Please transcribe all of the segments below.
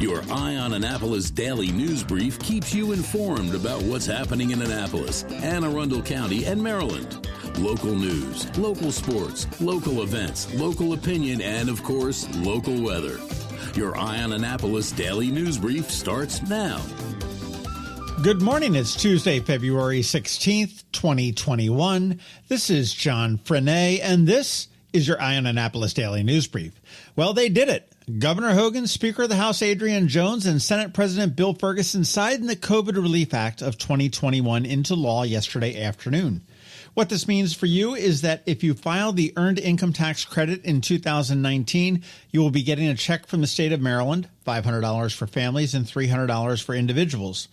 Your Eye on Annapolis daily news brief keeps you informed about what's happening in Annapolis, Anne Arundel County, and Maryland. Local news, local sports, local events, local opinion, and, of course, local weather. Your Eye on Annapolis daily news brief starts now. Good morning. It's Tuesday, February 16th, 2021. This is John Frenaye, and this is your Eye on Annapolis daily news brief. Well, they did it. Governor Hogan, Speaker of the House Adrian Jones, and Senate President Bill Ferguson signed the COVID Relief Act of 2021 into law yesterday afternoon. What this means for you is that if you file the Earned Income Tax Credit in 2019, you will be getting a check from the state of Maryland, $500 for families and $300 for individuals.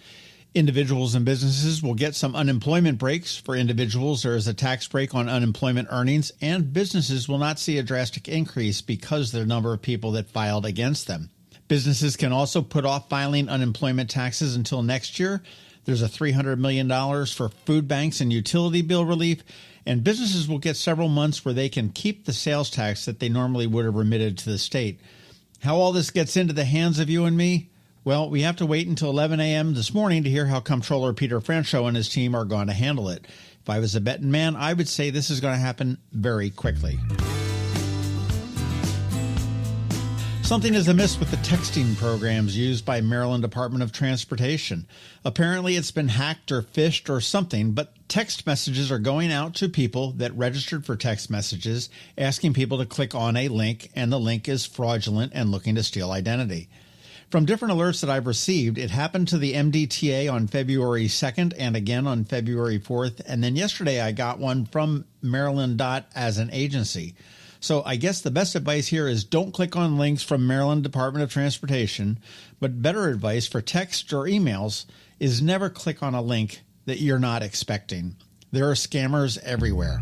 Individuals and businesses will get some unemployment breaks. For individuals, there is a tax break on unemployment earnings, and businesses will not see a drastic increase because of the number of people that filed against them. Businesses can also put off filing unemployment taxes until next year. There's a $300 million for food banks and utility bill relief, and businesses will get several months where they can keep the sales tax that they normally would have remitted to the state. How all this gets into the hands of you and me? Well, we have to wait until 11 a.m. this morning to hear how Comptroller Peter Franchot and his team are going to handle it. If I was a betting man, I would say this is going to happen very quickly. Something is amiss with the texting programs used by Maryland Department of Transportation. Apparently, it's been hacked or phished or something, but text messages are going out to people that registered for text messages, asking people to click on a link, and the link is fraudulent and looking to steal identity. From different alerts that I've received, it happened to the MDTA on February 2nd and again on February 4th, and then yesterday I got one from Maryland DOT as an agency. So I guess the best advice here is don't click on links from Maryland Department of Transportation, but better advice for text or emails is never click on a link that you're not expecting. There are scammers everywhere.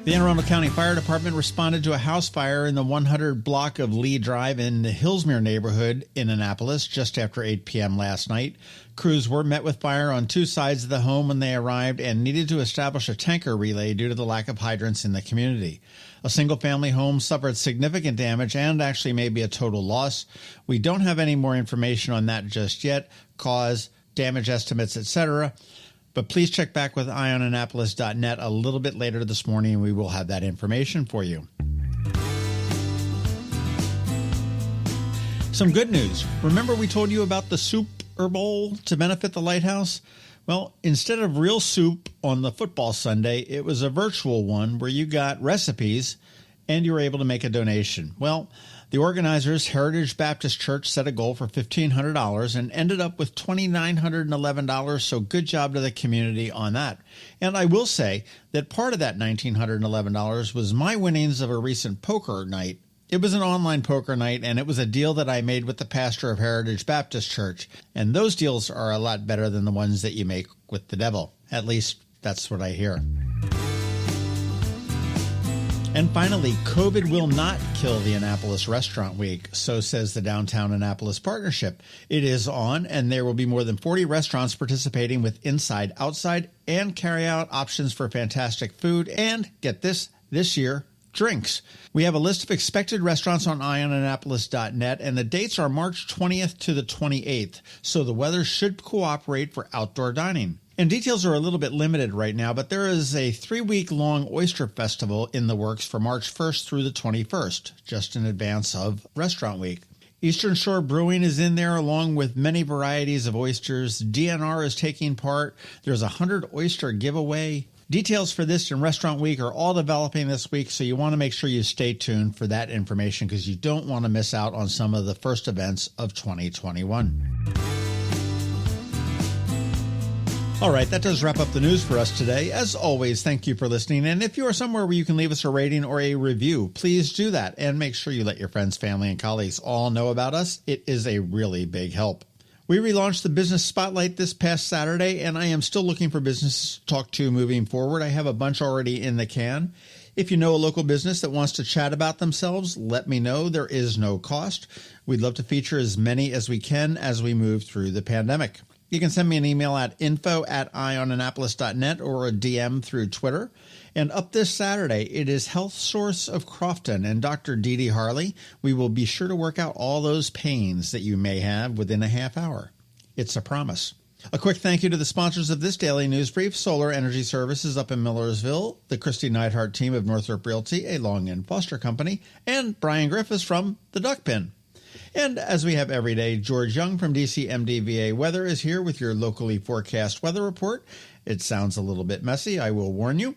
The Anne Arundel County Fire Department responded to a house fire in the 100 block of Lee Drive in the Hillsmere neighborhood in Annapolis just after 8 p.m. last night. Crews were met with fire on two sides of the home when they arrived and needed to establish a tanker relay due to the lack of hydrants in the community. A single-family home suffered significant damage and actually may be a total loss. We don't have any more information on that just yet, cause, damage estimates, etc., but please check back with eyeonannapolis.net a little bit later this morning, and we will have that information for you. Some good news. Remember we told you about the Super Bowl to benefit the Lighthouse? Well, instead of real soup on the football Sunday, it was a virtual one where you got recipes and you were able to make a donation. Well, the organizers, Heritage Baptist Church, set a goal for $1,500 and ended up with $2,911, so good job to the community on that. And I will say that part of that $1,911 was my winnings of a recent poker night. It was an online poker night, and it was a deal that I made with the pastor of Heritage Baptist Church. And those deals are a lot better than the ones that you make with the devil. At least that's what I hear. And finally, COVID will not kill the Annapolis Restaurant Week, so says the Downtown Annapolis Partnership. It is on, and there will be more than 40 restaurants participating with inside, outside, and carry-out options for fantastic food, and, get this year, drinks. We have a list of expected restaurants on eyeonannapolis.net, and the dates are March 20th to the 28th, so the weather should cooperate for outdoor dining. And details are a little bit limited right now, but there is a 3-week-long oyster festival in the works for March 1st through the 21st, just in advance of Restaurant Week. Eastern Shore Brewing is in there along with many varieties of oysters. DNR is taking part. There's a 100 oyster giveaway. Details for this and Restaurant Week are all developing this week, so you want to make sure you stay tuned for that information because you don't want to miss out on some of the first events of 2021. All right, that does wrap up the news for us today. As always, thank you for listening. And if you are somewhere where you can leave us a rating or a review, please do that. And make sure you let your friends, family, and colleagues all know about us. It is a really big help. We relaunched the Business Spotlight this past Saturday, and I am still looking for businesses to talk to moving forward. I have a bunch already in the can. If you know a local business that wants to chat about themselves, let me know. There is no cost. We'd love to feature as many as we can as we move through the pandemic. You can send me an email at info@eyeonannapolis.net or a DM through Twitter. And up this Saturday, it is Health Source of Crofton and Dr. Dee Dee Harley. We will be sure to work out all those pains that you may have within a half hour. It's a promise. A quick thank you to the sponsors of this daily news brief: Solar Energy Services up in Millersville, the Kristi Neidhardt Team of Northrop Realty, a Long and Foster company, and Brian Griffiths from the Duckpin. And as we have every day, George Young from DC MDVA Weather is here with your locally forecast weather report. It sounds a little bit messy, I will warn you.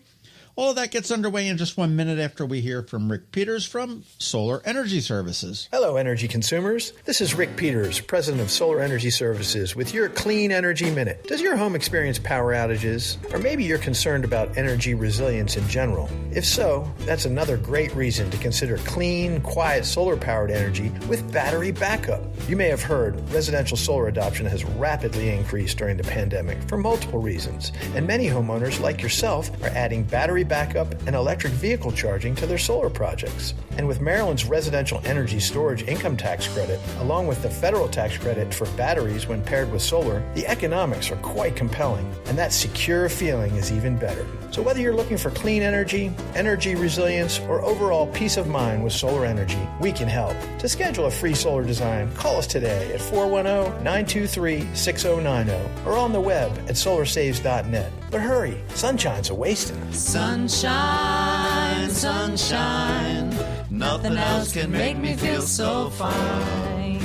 All of that gets underway in just 1 minute after we hear from Rick Peters from Solar Energy Services. Hello, energy consumers. This is Rick Peters, president of Solar Energy Services, with your Clean Energy Minute. Does your home experience power outages? Or maybe you're concerned about energy resilience in general? If so, that's another great reason to consider clean, quiet solar-powered energy with battery backup. You may have heard residential solar adoption has rapidly increased during the pandemic for multiple reasons, and many homeowners, like yourself, are adding battery backup and electric vehicle charging to their solar projects. And with Maryland's residential energy storage income tax credit, along with the federal tax credit for batteries when paired with solar, the economics are quite compelling, and that secure feeling is even better. So whether you're looking for clean energy, energy resilience, or overall peace of mind with solar energy, we can help. To schedule a free solar design, call us today at 410-923-6090 or on the web at solarsaves.net. But hurry, sunshine's a-wasting. Sunshine, sunshine, nothing else can make me feel so fine.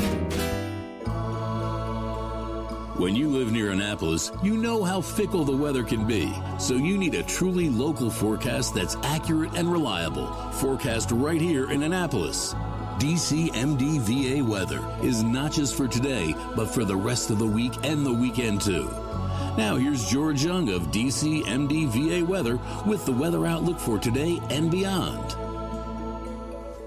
When you live near Annapolis, you know how fickle the weather can be. So you need a truly local forecast that's accurate and reliable. Forecast right here in Annapolis. DC MDVA weather is not just for today, but for the rest of the week and the weekend too. Now here's George Young of DC MDVA Weather with the weather outlook for today and beyond.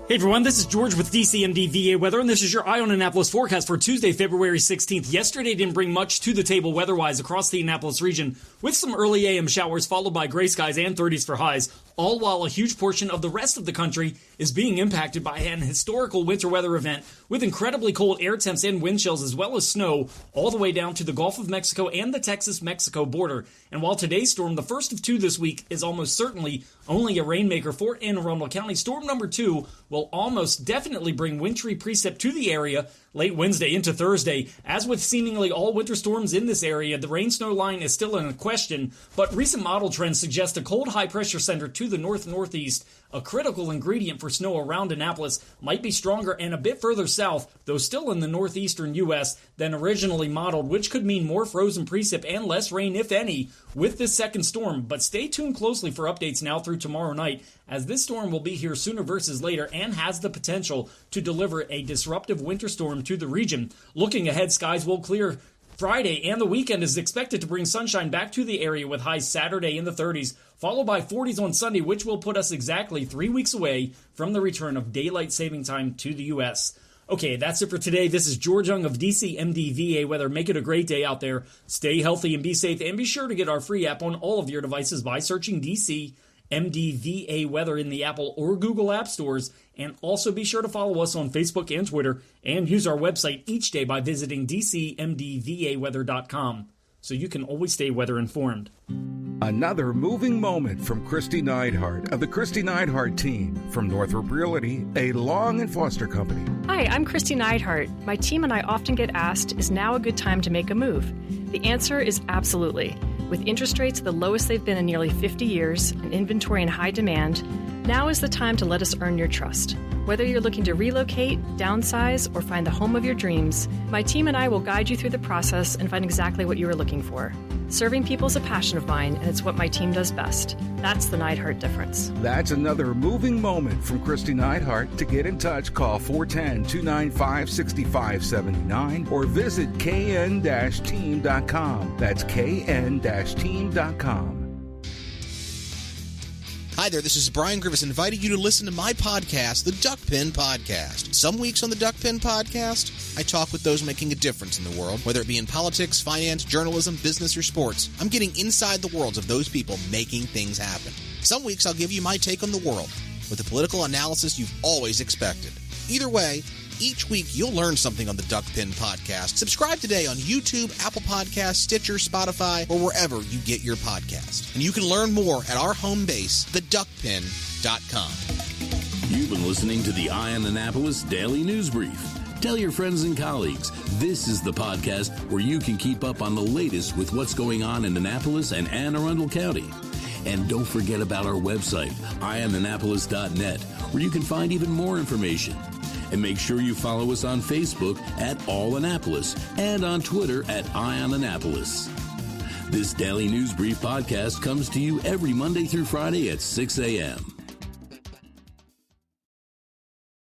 Hey everyone, this is George with DCMDVA Weather, and this is your Eye on Annapolis forecast for Tuesday, February 16th. Yesterday didn't bring much to the table weather-wise across the Annapolis region, with some early AM showers followed by gray skies and 30s for highs, all while a huge portion of the rest of the country is being impacted by an historical winter weather event with incredibly cold air temps and wind chills as well as snow all the way down to the Gulf of Mexico and the Texas-Mexico border. And while today's storm, the first of two this week, is almost certainly only a rainmaker for Anne Arundel County, storm number 2 will almost definitely bring wintry precip to the area late Wednesday into Thursday. As with seemingly all winter storms in this area, the rain-snow line is still in question, but recent model trends suggest a cold high-pressure center to the north-northeast, a critical ingredient for snow around Annapolis, might be stronger and a bit further south, though still in the northeastern U.S., than originally modeled, which could mean more frozen precip and less rain, if any, with this second storm. But stay tuned closely for updates now through tomorrow night, as this storm will be here sooner versus later and has the potential to deliver a disruptive winter storm to the region. Looking ahead, skies will clear Friday, and the weekend is expected to bring sunshine back to the area with highs Saturday in the 30s, followed by 40s on Sunday, which will put us exactly 3 weeks away from the return of daylight saving time to the U.S. Okay, that's it for today. This is George Young of DC MDVA Weather. Make it a great day out there. Stay healthy and be safe, and be sure to get our free app on all of your devices by searching DC MDVA Weather in the Apple or Google App Stores. And also be sure to follow us on Facebook and Twitter, and use our website each day by visiting DCMDVAweather.com, so you can always stay weather informed. Another moving moment from Kristi Neidhardt of the Kristi Neidhardt Team from Northrop Realty, a Long and Foster company. Hi, I'm Kristi Neidhardt. My team and I often get asked, is now a good time to make a move? The answer is absolutely. With interest rates the lowest they've been in nearly 50 years and inventory in high demand, now is the time to let us earn your trust. Whether you're looking to relocate, downsize, or find the home of your dreams, my team and I will guide you through the process and find exactly what you are looking for. Serving people is a passion of mine, and it's what my team does best. That's the Neidhardt difference. That's another moving moment from Kristi Neidhardt. To get in touch, call 410-295-6579 or visit kn-team.com. That's kn-team.com. Hi there, this is Brian Griffiths inviting you to listen to my podcast, the Duckpin Podcast. Some weeks on the Duckpin Podcast, I talk with those making a difference in the world, whether it be in politics, finance, journalism, business, or sports. I'm getting inside the worlds of those people making things happen. Some weeks I'll give you my take on the world, with the political analysis you've always expected. Either way, Each week, you'll learn something on the Duckpin podcast. Subscribe today on YouTube, Apple Podcasts, Stitcher, Spotify, or wherever you get your podcast. And you can learn more at our home base, theduckpin.com. You've been listening to the Eye on Annapolis Daily News Brief. Tell your friends and colleagues, this is the podcast where you can keep up on the latest with what's going on in Annapolis and Anne Arundel County. And don't forget about our website, eyeonannapolis.net, where you can find even more information. And make sure you follow us on Facebook at All Annapolis and on Twitter at Eye on Annapolis. This Daily News Brief podcast comes to you every Monday through Friday at 6 a.m.